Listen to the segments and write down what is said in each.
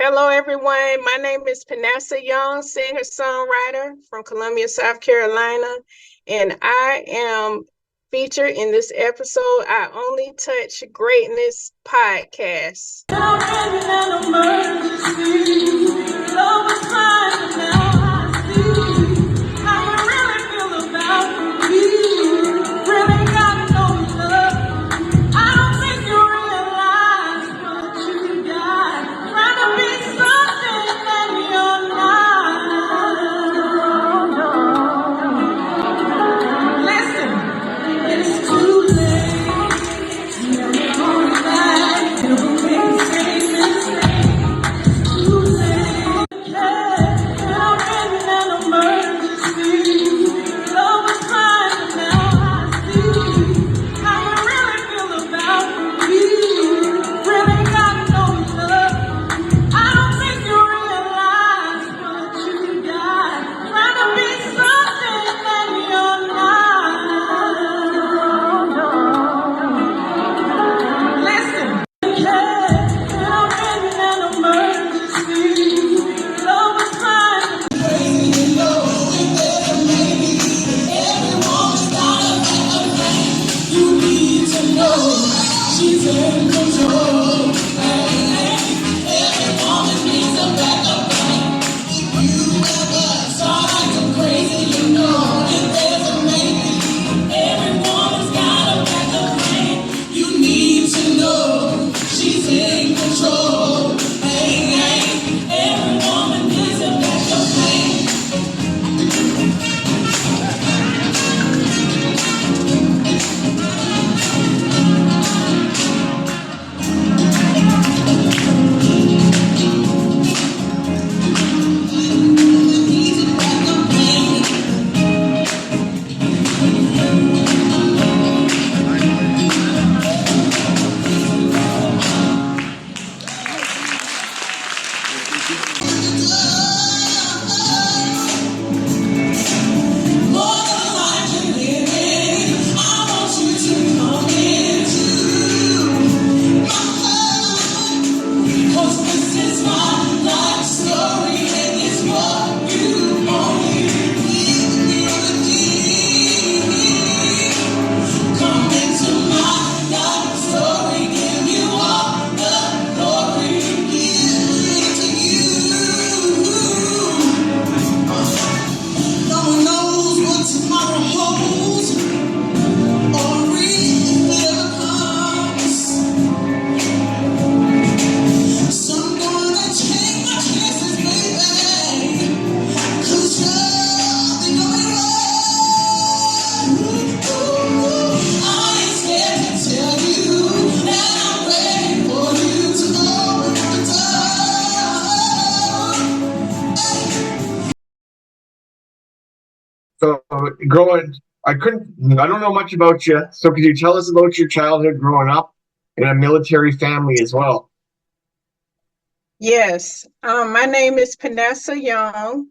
Hello, everyone. My name is Panessia Young, singer-songwriter from Columbia, South Carolina, and I am featured in this episode, I Only Touch Greatness podcast. So I don't know much about you. So could you tell us about your childhood growing up in a military family as well? Yes, my name is Panessia Young.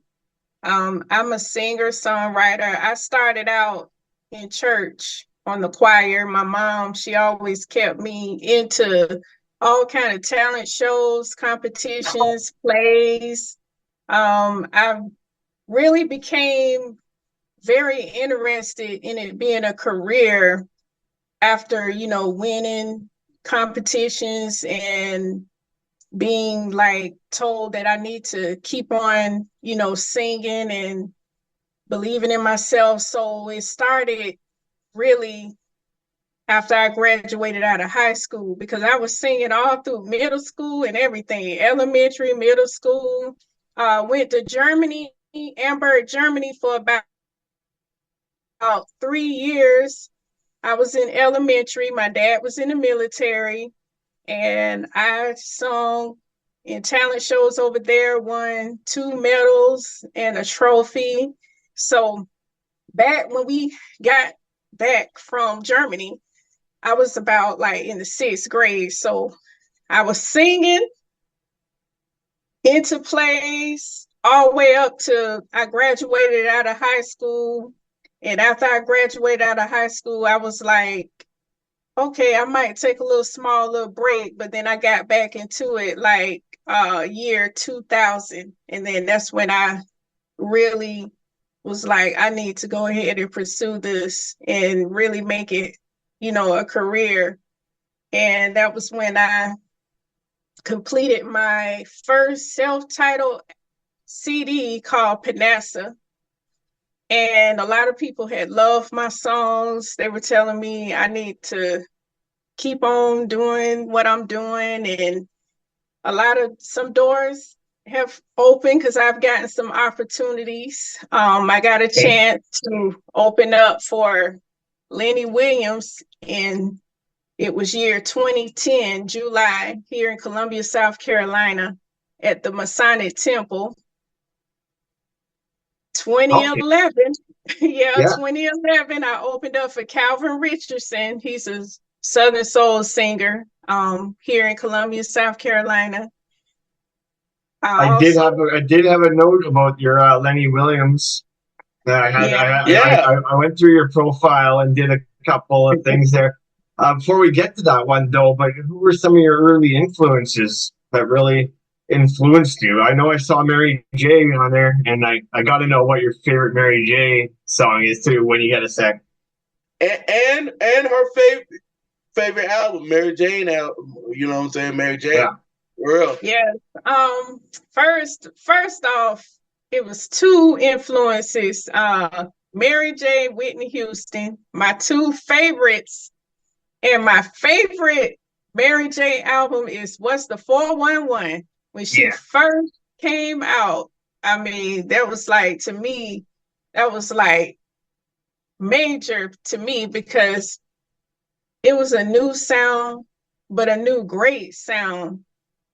I'm a singer-songwriter. I started out in church on the choir. My mom, she always kept me into all kind of talent shows, competitions, plays. I really became very interested in it being a career after, winning competitions and being like told that I need to keep on, singing and believing in myself. So it started really after I graduated out of high school because I was singing all through middle school and everything, elementary, middle school. Went to Germany, Hamburg, Germany for about 3 years. I was in elementary. My dad was in the military, and I sung in talent shows over there, won 2 medals and a trophy. So back when we got back from Germany, I was about like in the 6th grade. So I was singing into plays all the way up to I graduated out of high school. And after I graduated out of high school, I was like, okay, I might take a little break, but then I got back into it like year 2000. And then that's when I really was like, I need to go ahead and pursue this and really make it, a career. And that was when I completed my first self-titled CD called Panessia. And a lot of people had loved my songs. They were telling me I need to keep on doing what I'm doing. And some doors have opened because I've gotten some opportunities. I got a Okay. chance to open up for Lenny Williams in it was year 2010, July, here in Columbia, South Carolina, at the Masonic Temple. Okay. 2011, yeah, Yeah. 2011, I opened up for Calvin Richardson. He's a Southern Soul singer here in Columbia, South Carolina. I also, I did have a note about your Lenny Williams. yeah, Yeah. I went through your profile and did a couple of things there. Before we get to that one though, but who were some of your early influences that really influenced you? I know I saw Mary J on there, and I got to know what your favorite Mary J song is too when you get a sec. And her favorite album, Mary Jane album. You know what I'm saying? Mary Yeah. Jane. For real. yes. First off, it was two influences, Mary J. Whitney Houston, my two favorites. And my favorite Mary J. album is What's the 411? When she Yeah. first came out, I mean, that was like, to me, that was like major to me because it was a new sound, but a new great sound.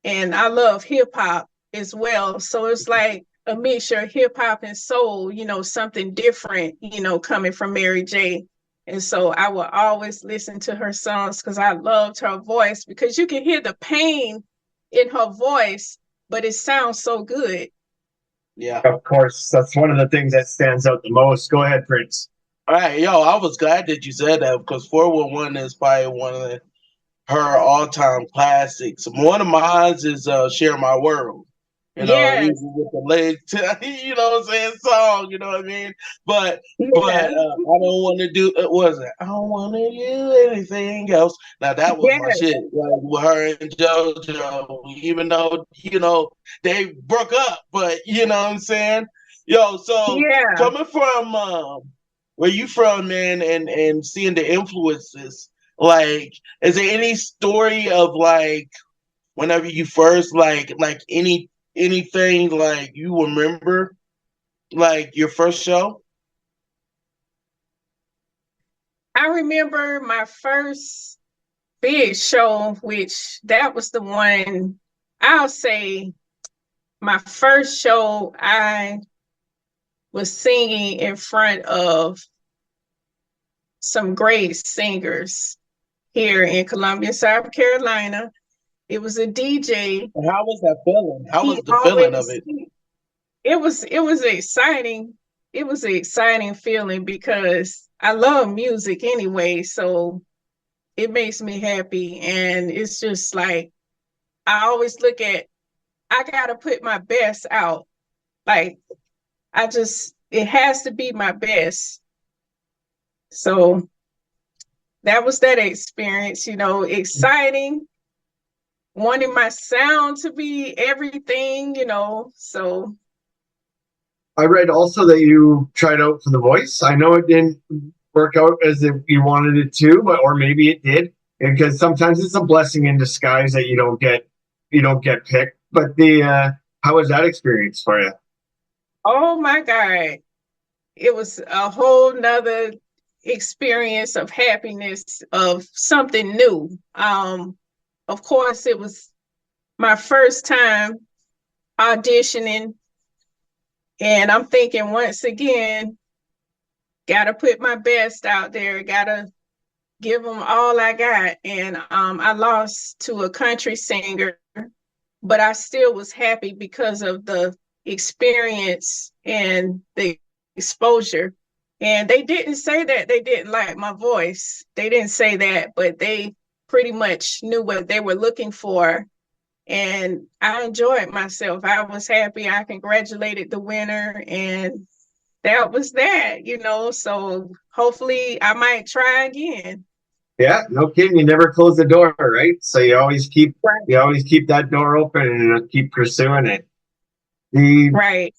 And I love hip hop as well. So it's like a mixture of hip hop and soul, something different, coming from Mary J. And so I will always listen to her songs because I loved her voice because you can hear the pain in her voice, but it sounds so good. Yeah. Of course, that's one of the things that stands out the most. Go ahead, Prince. All right, yo, I was glad that you said that because 411 is probably one of her all-time classics. One of mine is "Share My World." Even Yes. with the leg, you know what I'm saying, song. You know what I mean? But Yeah. I don't want to do. It was it? I don't want to do anything else. Now that was my Yes. shit. Like with her and JoJo, even though they broke up, but you know what I'm saying. Yo, so Yeah. coming from where you from, man, and seeing the influences, like, is there any story of like whenever you first like anything like you remember like your first show? I remember my first big show, which that was the one I'll say my first show I was singing in front of some great singers here in Columbia, South Carolina. It was a DJ. And how was that feeling? How He was the feeling of always it? it was exciting. It was an exciting feeling because I love music anyway, so it makes me happy and it's just like I always look at I got to put my best out. Like it has to be my best. So that was that experience, exciting, wanting my sound to be everything, So I read also that you tried out for The Voice. I know it didn't work out as if you wanted it to, but or maybe it did, because sometimes it's a blessing in disguise that you don't get picked. But the how was that experience for you? oh my God, it was a whole nother experience of happiness of something new. Of course, it was my first time auditioning, and I'm thinking once again, gotta put my best out there, gotta give them all I got. And I lost to a country singer, but I still was happy because of the experience and the exposure. And they didn't say that they didn't like my voice. They didn't say that, but they pretty much knew what they were looking for. and I enjoyed myself. I was happy. I congratulated the winner, and that was that, So hopefully I might try again. Yeah, no kidding. You never close the door, right? So Right. you always keep that door open and keep pursuing it. The Right.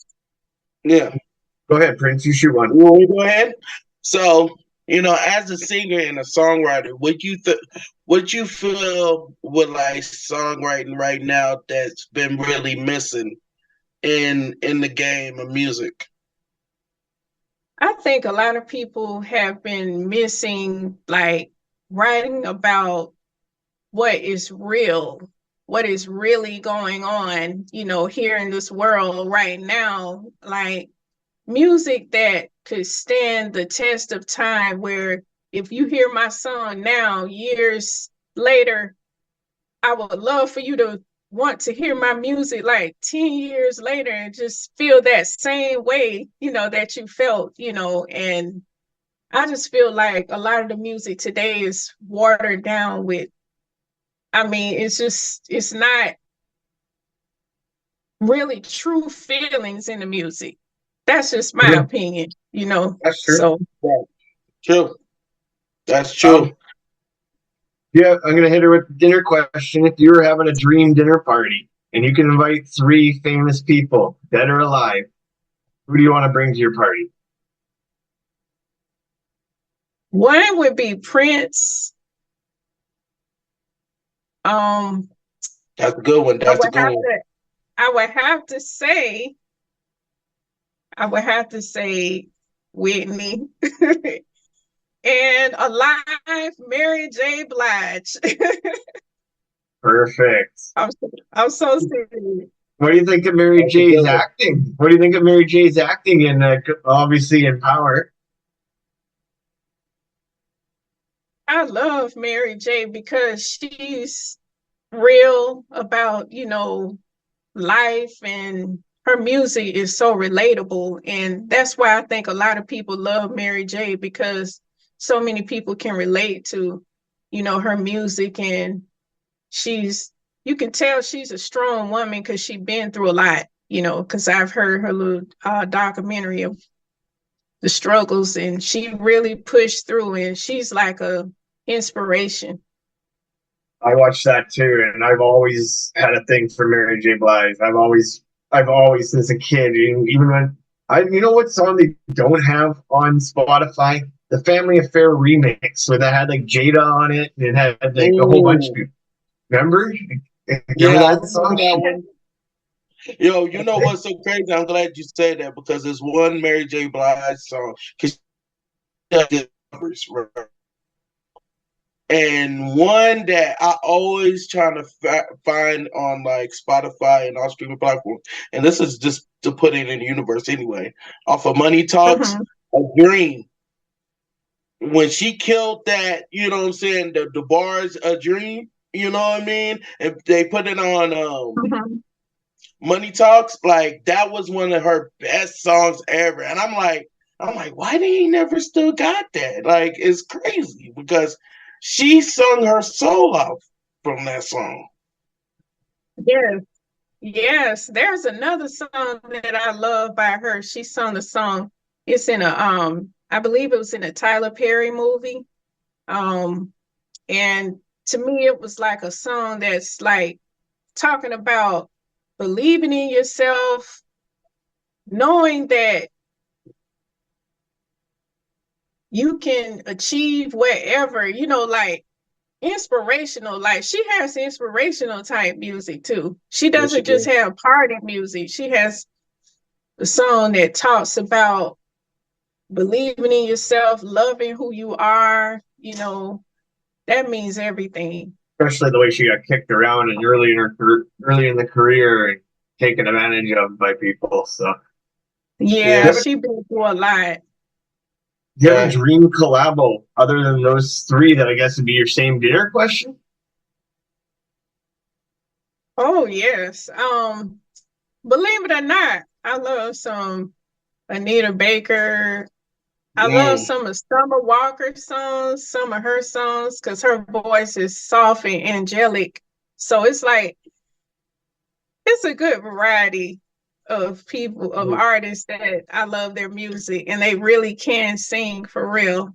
Yeah. Go ahead, Prince. You shoot one. You want to go ahead? So, as a singer and a songwriter, what you feel with like songwriting right now that's been really missing in the game of music? I think a lot of people have been missing, like, writing about what is real, what is really going on, here in this world right now. Like, music that could stand the test of time, where if you hear my song now, years later, I would love for you to want to hear my music like 10 years later and just feel that same way, that you felt, and I just feel like a lot of the music today is watered down with, it's not really true feelings in the music. That's just my Yeah, opinion. that's true. So, Right. True. That's Um, true. yeah, I'm gonna hit her with the dinner question. If you were having a dream dinner party and you can invite three famous people, dead or alive, who do you want to bring to your party? one would be Prince. Um, That's a good one. I That's a would good have one. to, I would have to say, I would have to say Whitney. And alive, Mary J. Blige. Perfect. I'm so serious. What do you think of Mary That's a J's good one. acting? What do you think of Mary J's acting in obviously in Power? I love Mary J. because she's real about, life, and her music is so relatable. And that's why I think a lot of people love Mary J. because so many people can relate to, her music. And you can tell she's a strong woman because she's been through a lot, because I've heard her little documentary of the struggles, and she really pushed through, and she's like a inspiration. I watched that too, and I've always had a thing for Mary J. Blige. I've always, since a kid, even when you know what song they don't have on Spotify? The Family Affair remix, where that had like Jada on it, and it had like a whole bunch of Ooh. people. Remember? Remember Yeah, I that remember song? that one. Yo, you know what's so crazy? I'm glad you said that because there's one Mary J. Blige song because she does good covers, right? And one that I always trying to find on like Spotify and all streaming platforms, and this is just to put it in the universe anyway, off of Money Talks, Hmm. A Dream. When she killed that, you know what I'm saying, the bars A Dream, you know what I mean? And they put it on Hmm. Money Talks, like that was one of her best songs ever. And I'm like, why did he never still got that? Like, it's crazy because she sung her soul out from that song. Yes, yes. There's another song that I love by her. She sung the song. It's in I believe it was in a Tyler Perry movie. Um, and to me, it was like a song that's like talking about believing in yourself, knowing that you can achieve whatever, like inspirational. Like, she has inspirational type music too. She Yes, she doesn't just did. have party music. She has a song that talks about believing in yourself, loving who you are. That means everything. Especially the way she got kicked around and early in the career and taken advantage of by people. So, Yeah, do you Yeah, have a, she been through a lot. do you have a yeah. dream collabo other than those three that I guess would be your same dinner question? Oh yes. Believe it or not, I love some Anita Baker. I love Mm. some of Summer Walker's songs, some of her songs, because her voice is soft and angelic. So it's like it's a good variety of people, of artists that I love their music and they really can sing for real.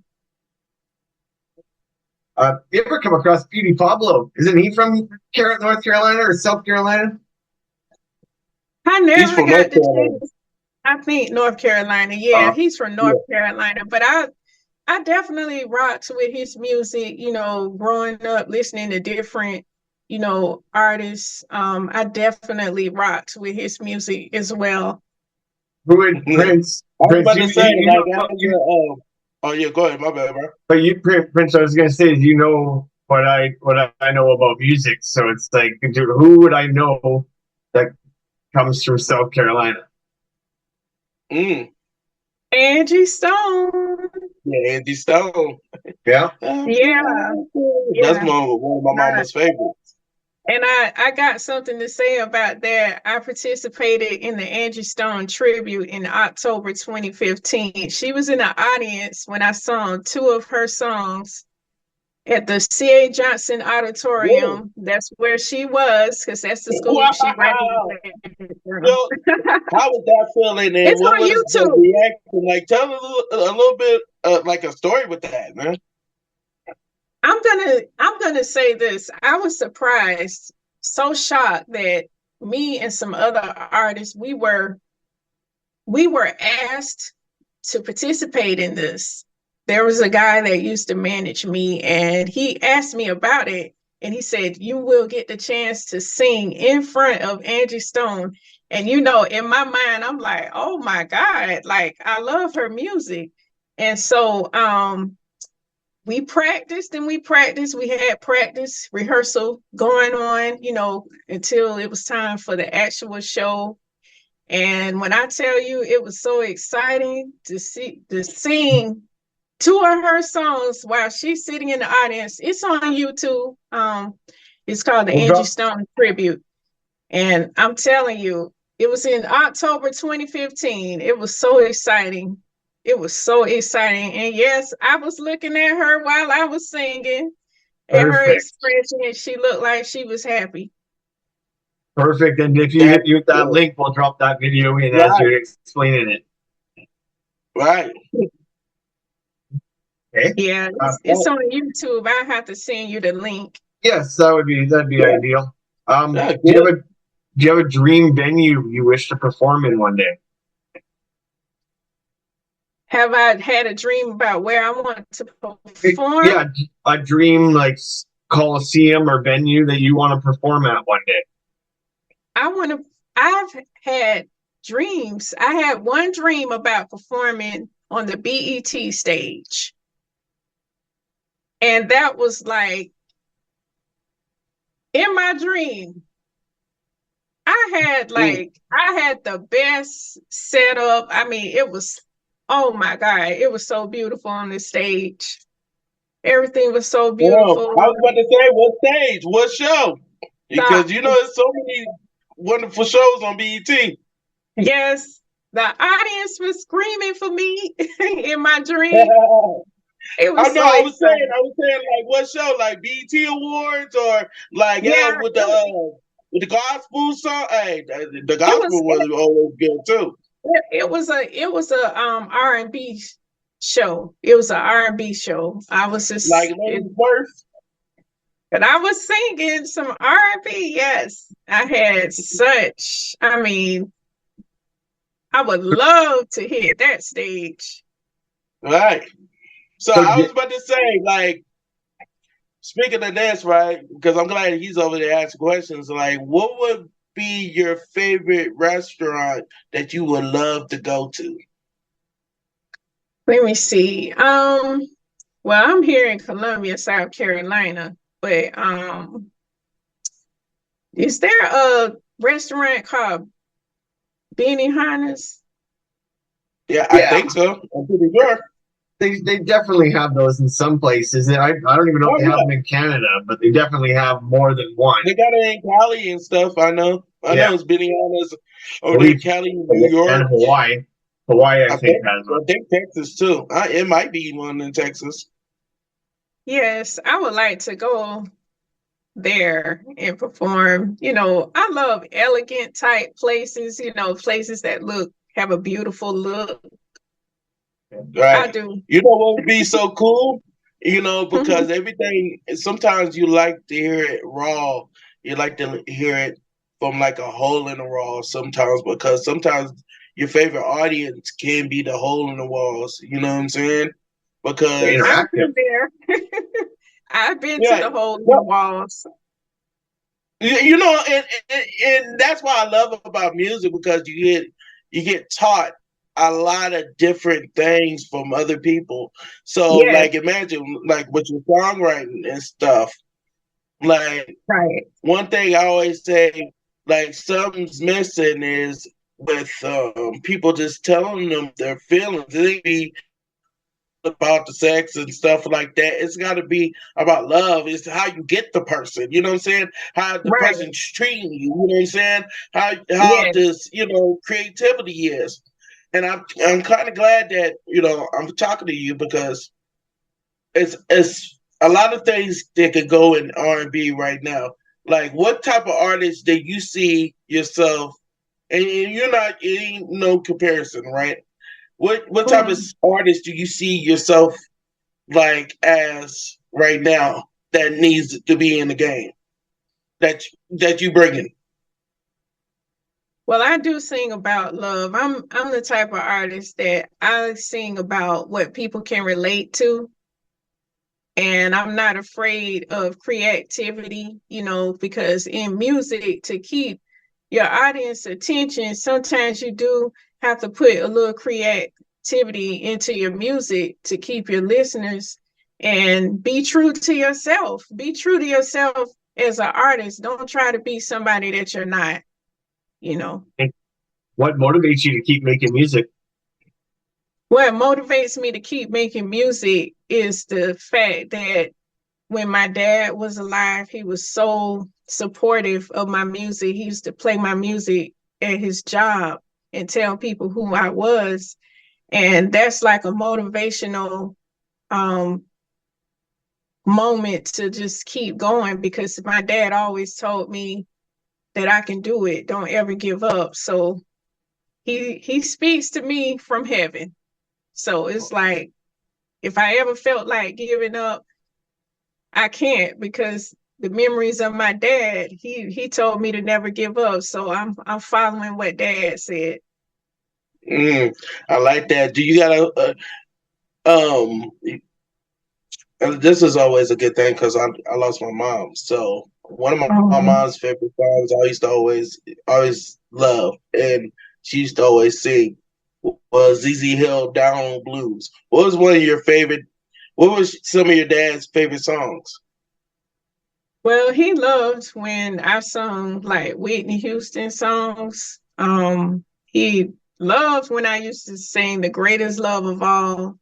You ever come across Beauty Pablo? Isn't he from North Carolina or South Carolina? I He's never from got North the Carolina. chance. I think North Carolina. Yeah, Uh, he's from North Yeah. Carolina, but I definitely rocked with his music, growing up listening to different, artists. I definitely rocked with his music as well. who would Prince? I was Prince, about you, to you say, you like, know as you, oh yeah, go ahead, my bad, bro. but you Prince. I was gonna say, you know what I know about music. So it's like, dude, who would I know that comes from South Carolina? Mm. Angie Stone. Yeah, Andy Stone. Yeah, Yeah, That's yeah. one of my Uh, mama's favorites. and I got something to say about that. I participated in the Angie Stone tribute in October 2015. She was in the audience when I sung two of her songs at the C.A. Johnson Really? Auditorium. That's where she was, because that's the school she Wow. graduated from. Yo, how was that feeling, and It's what on was the YouTube. reaction? Like, tell a little bit, like a story with that, man. I'm gonna say this. I was surprised, so shocked that me and some other artists, we were asked to participate in this. There was a guy that used to manage me, and he asked me about it. And he said, "You will get the chance to sing in front of Angie Stone." And in my mind, I'm like, "Oh my God, like I love her music." And so we practiced and we practiced. We had practice rehearsal going on, until it was time for the actual show. And when I tell you, it was so exciting to sing two of her songs while she's sitting in the audience. It's on YouTube. It's called the we'll Angie drop Stone Tribute. And I'm telling you, it was in October 2015. It was so exciting. It was so exciting. And yes, I was looking at her while I was singing, at her perfect, expression, and she looked like she was happy. perfect. And if you That's hit me with that good. link, we'll drop that video in as Right, you're explaining it. right. Okay. Yeah, it's Oh, on YouTube. I have to send you the link. Yes, that'd be yeah, ideal. yeah, Do you good. have a do you have a dream venue you wish to perform in one day? Have I had a dream about where I want to perform? Yeah, a dream like coliseum or venue that you want to perform at one day. I want to, I've had dreams. I had one dream about performing on the BET stage. And that was like in my dream. Mm. I had the best setup. I mean, it was, oh my God, it was so beautiful on the stage. Everything was so Well, beautiful. I was about to say, what stage, what show? The Because there's so many wonderful shows on BET. Yes, the audience was screaming for me in my dream. It I was know. so exciting. I was saying, like, what show, like BET Awards, or like Yeah, with the gospel song. Hey, the it was gospel was always good too. it was a R&B show. It was an R&B show. I was Like just Ladies First. but I was singing some R&B. Yes, I had such. I mean, I would love to hit that stage. Right. So So I was about to say, like, speaking of this, right? Because I'm glad he's over there asking questions. Like, what would be your favorite restaurant that you would love to go to? Let me see. Well, I'm here in Columbia, South Carolina, but is there a restaurant called Benihana's? Yeah, I yeah, think so. I'm pretty sure. they definitely have those in some places. And I don't even know if Oh they have yeah, them in Canada, but they definitely have more than one. they got it in Cali and stuff. I know. I Yeah, know it's Benihana's I over there in believe Cali, New and York. Hawaii. Hawaii, I think, has I one. think Texas too. It might be one in Texas. Yes, I would like to go there and perform. You know, I love elegant type places, you know, places that have a beautiful look. I Right. do. You know what would be so cool? Because Mhm. everything, sometimes you like to hear it raw. You like to hear it from like a hole in the wall sometimes, because sometimes your favorite audience can be the hole in the walls. You know what I'm saying? Because, I've Interactive. been there. I've been to yeah, the hole in the well, walls. and that's what I love about music, because you get taught a lot of different things from other people. So Yes, like imagine like with your songwriting and stuff. Like right. one thing I always say, like something's missing is with people just telling them their feelings. It ain't be about the sex and stuff like that. It's got to be about love. It's how you get the person. You know what I'm saying? How the Right. person's treating you. You know what I'm saying? How Yes. this creativity is. And I'm kind of glad that I'm talking to you, because it's a lot of things that could go in R&B right now. Like what type of artist that you see yourself, and you're not, it ain't no comparison, right? What type of Mhm. artist do you see yourself like as right now that needs to be in the game that that you bringing? Well, I do sing about love. I'm the type of artist that I sing about what people can relate to. And I'm not afraid of creativity, you know, because in music, to keep your audience attention, sometimes you do have to put a little creativity into your music to keep your listeners, and be true to yourself. Be true to yourself as an artist. Don't try to be somebody that you're not, you know. And what motivates you to keep making music? What motivates me to keep making music is the fact that when my dad was alive, he was so supportive of my music. He used to play my music at his job and tell people who I was. And that's like a motivational um, moment to just keep going, because my dad always told me that I can do it. Don't ever give up. So he speaks to me from heaven. So it's like if I ever felt like giving up, I can't, because the memories of my dad, he told me to never give up. So I'm following what dad said. Mm, I like that. Do you got um? And this is always a good thing, because I lost my mom. So one of my Um, mom's favorite songs I used to always love, and she used to always sing, was ZZ Hill "Down on Blues." What was one of your favorite? What was some of your dad's favorite songs? well, he loved when I sung like Whitney Houston songs. He loved when I used to sing "The Greatest Love of All."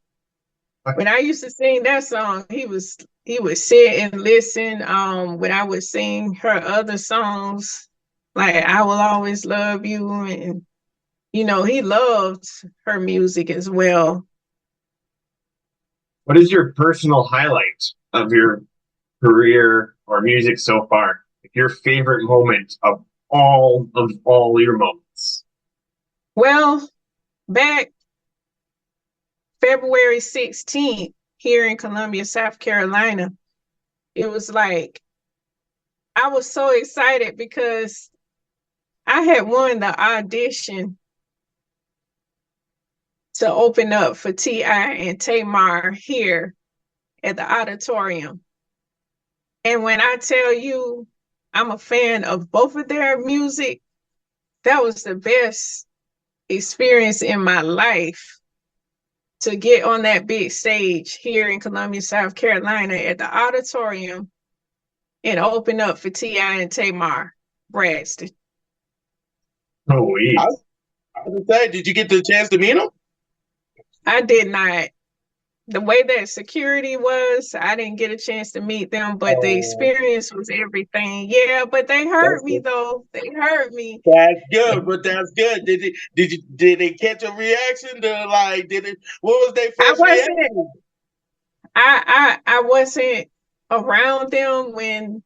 When I used to sing that song, he would sit and listen. When I would sing her other songs, like "I Will Always Love You," and you know, he loved her music as well. What is your personal highlight of your career or music so far? Like your favorite moment of all your moments. Well, back February 16th, here in Columbia, South Carolina, it was like I was so excited because I had won the audition to open up for T.I. and Tamar here at the auditorium. And when I tell you I'm a fan of both of their music, that was the best experience in my life, to get on that big stage here in Columbia, South Carolina at the auditorium and open up for T.I. and Tamar Braxton. Oh, I, wait. I was gonna say, did you get the chance to meet him? I did not. The way that security was, I didn't get a chance to meet them, but the Oh, experience was everything. Yeah, but they hurt that's me good. though. They hurt me. That's good, but that's good. Did they catch a reaction to, like, did it? What was their I first wasn't reaction? I wasn't around them when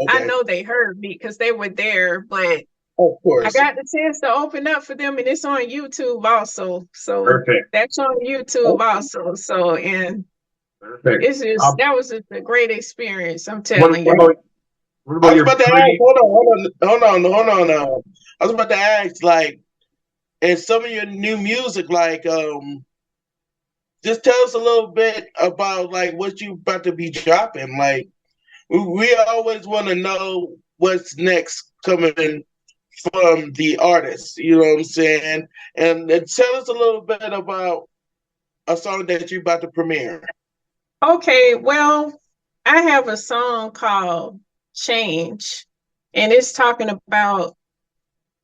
I Okay. know they heard me because they were there, but Of I course. got the chance to open up for them, and it's on YouTube also. So Perfect. that's on YouTube also. So, and Perfect. it's just that was just a great experience. I'm What telling you. about what I about was your about to ask, pre? hold on. I was about to ask, like, and some of your new music, like, just tell us a little bit about like what you about to be dropping. Like, we always want to know what's next coming from the artist. You know what I'm saying? And tell us a little bit about a song that you about to premiere. Okay, well, I have a song called Change, and it's talking about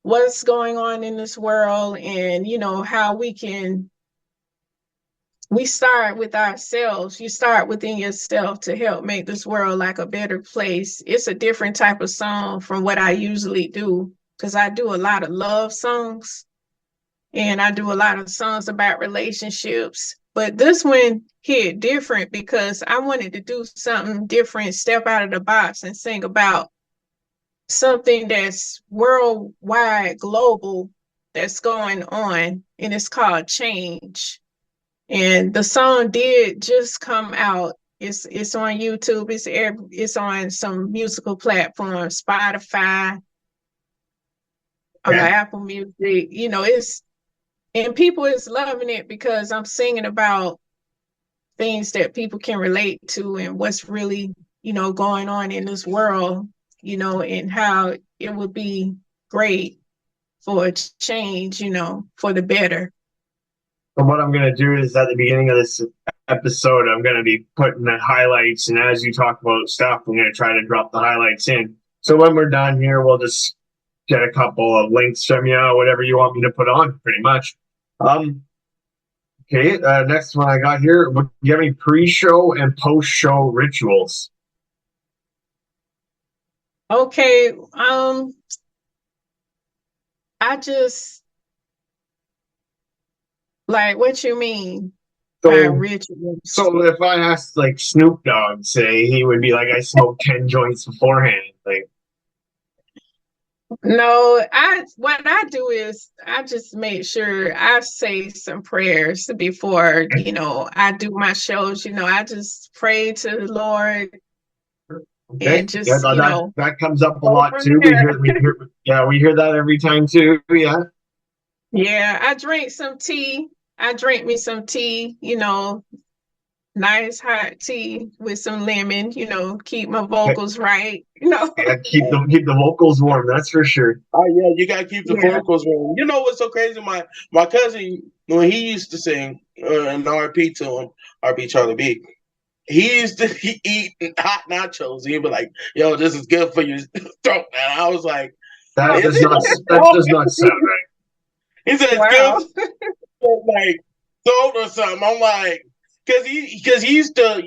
what's going on in this world and, how we start with ourselves. You start within yourself to help make this world like a better place. It's a different type of song from what I usually do because I do a lot of love songs and I do a lot of songs about relationships. But this one hit different because I wanted to do something different, step out of the box and sing about something that's worldwide, global, that's going on, and it's called Change. And the song did just come out. It's on YouTube. It's on some musical platforms, Spotify, Yeah. Apple Music. It's and people is loving it because I'm singing about things that people can relate to and what's really, going on in this world, and how it would be great for a change, for the better. So what I'm going to do is at the beginning of this episode, I'm going to be putting the highlights, and as you talk about stuff, I'm going to try to drop the highlights in. So when we're done here, we'll just get a couple of links from you, whatever you want me to put on, pretty much. Um, okay, next one I got here. Do you have any pre-show and post-show rituals? Okay, I just like what you mean by So, rituals. so if I asked like Snoop Dogg, say he would be like, I smoked 10 joints beforehand. Like, No, what I do is I just make sure I say some prayers before, I do my shows. I just pray to the Lord okay, and yeah, just, that comes up a go lot from too. there. We hear that every time too. Yeah, Yeah, I drink some tea. I drink me some tea, nice hot tea with some lemon, keep my okay. vocals right, Yeah, keep the vocals warm. That's for sure. Oh yeah, you gotta keep the Yeah. vocals rolling. You know what's so crazy? My cousin, when he used to sing, an RP to him, RP Charlie B. He used to eat hot nachos. He'd be like, "Yo, this is good for your throat." And I was like, That Oh, "Is does not it?" that does not sound right. He said it's good wow. for like throat or something. I'm like, because he used to,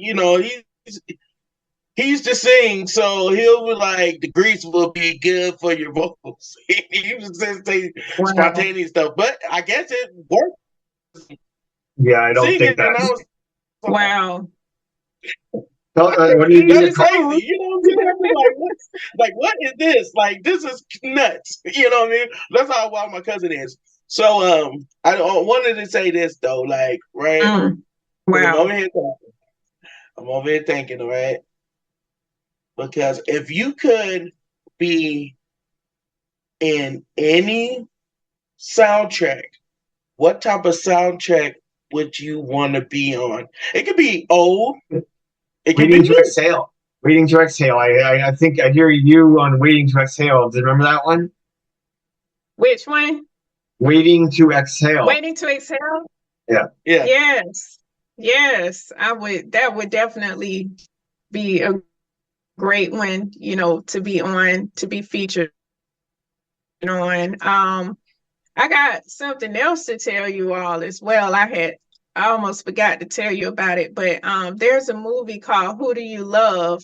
he used to sing, so he'll be like, the grease will be good for your vocals. He was just say Wow. spontaneous stuff, but I guess it worked Yeah, I don't singing, think and I that's. was like, Wow. What do you need Each to that's his tell? crazy. own. You know what I'm saying? I mean, what is this? Like, this is nuts. You know what I mean? That's how wild my cousin is. So, I wanted to say this though, like, right? Mm, Because I'm over wow. here thinking, all right? Because if you could be in any soundtrack, what type of soundtrack would you want to be on? It could be old, it could be Waiting to new. exhale. Waiting to exhale. I think I hear you on waiting to exhale. Do you remember that one? Which one? Waiting to exhale. Waiting to exhale? Yeah. Yeah. Yes. Yes. That would definitely be a great one, to be on, to be featured on. I got something else to tell you all as well. I almost forgot to tell you about it, but there's a movie called Who Do You Love?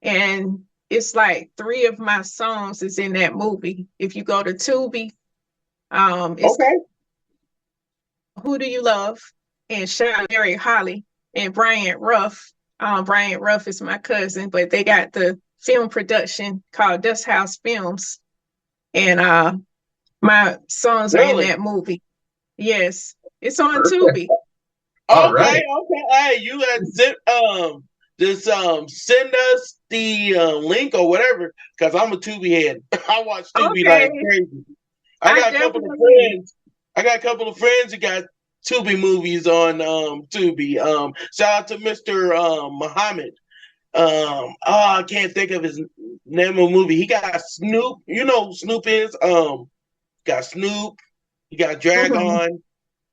And it's like three of my songs is in that movie. If you go to Tubi, it's Okay. Who Do You Love? And Sean Mary Holly and Brian Ruff. Brian Ruff is my cousin, but they got the film production called Dust House Films, and my songs are in Really? that movie. Yes, it's on Perfect. Tubi. All Okay, right. okay. Hey, you had sent just send us the link or whatever, because I'm a Tubi head. I watch Tubi like Okay, crazy. I I got a couple of definitely. friends. I got a couple of friends who got Tubi movies on Tubi. Shout out to Mr. Muhammad. I can't think of his name of movie. He got Snoop. You know who Snoop is. Got Snoop. He got Mhm. Dragon.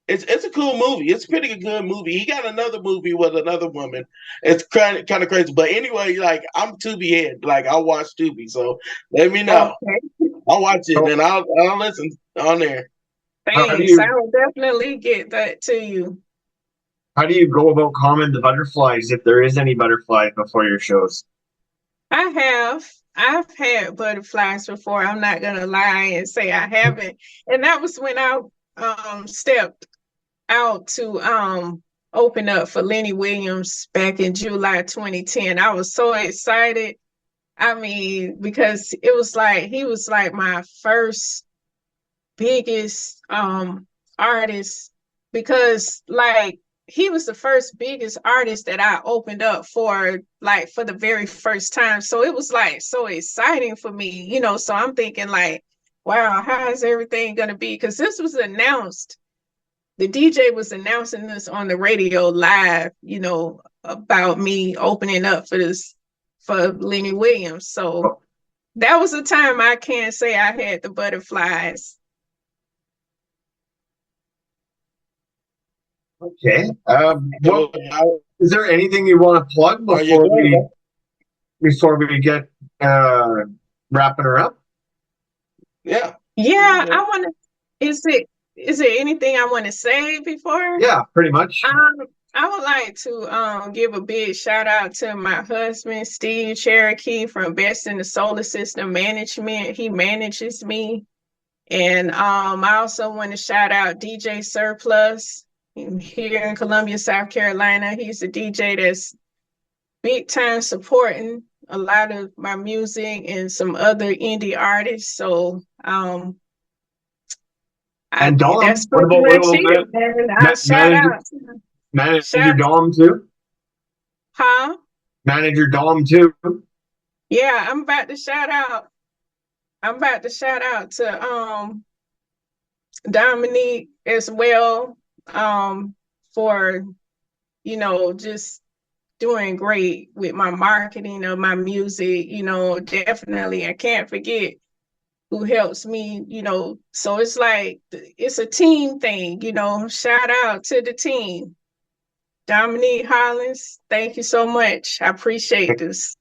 It's a cool movie. It's a pretty good movie. He got another movie with another woman. It's kind of crazy. But anyway, like I'm Tubi head. Like I watch Tubi, so let me know. Okay, I'll watch it So and I'll listen on there. how do thanks. I you will definitely get that to you. how do you go about calming the butterflies if there is any butterflies before your shows? I have. I've had butterflies before. I'm not gonna lie and say I haven't. And that was when I stepped out to open up for Lenny Williams back in July 2010. I was so excited. I mean, because it was like he was like my first biggest artist, because like he was the first biggest artist that I opened up for, like for the very first time. So it was like so exciting for me, you know. So I'm thinking like, wow, how is everything gonna be? Because this was announced, the DJ was announcing this on the radio live, you know, about me opening up for this for Lenny Williams. So that was a time I can't say I had the butterflies. Okay. What Are is there anything you want to plug you good? before we get uh wrapping her up? Yeah. Yeah, I want to. Is it anything I want to say before? Yeah, pretty much. I would like to give a big shout out to my husband, Steve Cherokee from Best in the Solar System Management. He manages me. And I also want to shout out DJ Surplus here in Columbia, South Carolina. He's a DJ that's big time supporting a lot of my music and some other indie artists. So And that's Dom, pretty what much about it, man. I shout manager out. manager Shout, Dom too? huh? Manager Dom too. Yeah, I'm about to shout out. I'm about to shout out to Dominique as well, for, you know, just doing great with my marketing of my music, you know, definitely. I can't forget who helps me, you know. So it's like it's a team thing, you know. Shout out to the team. Dominique Hollins, thank you so much. I appreciate this.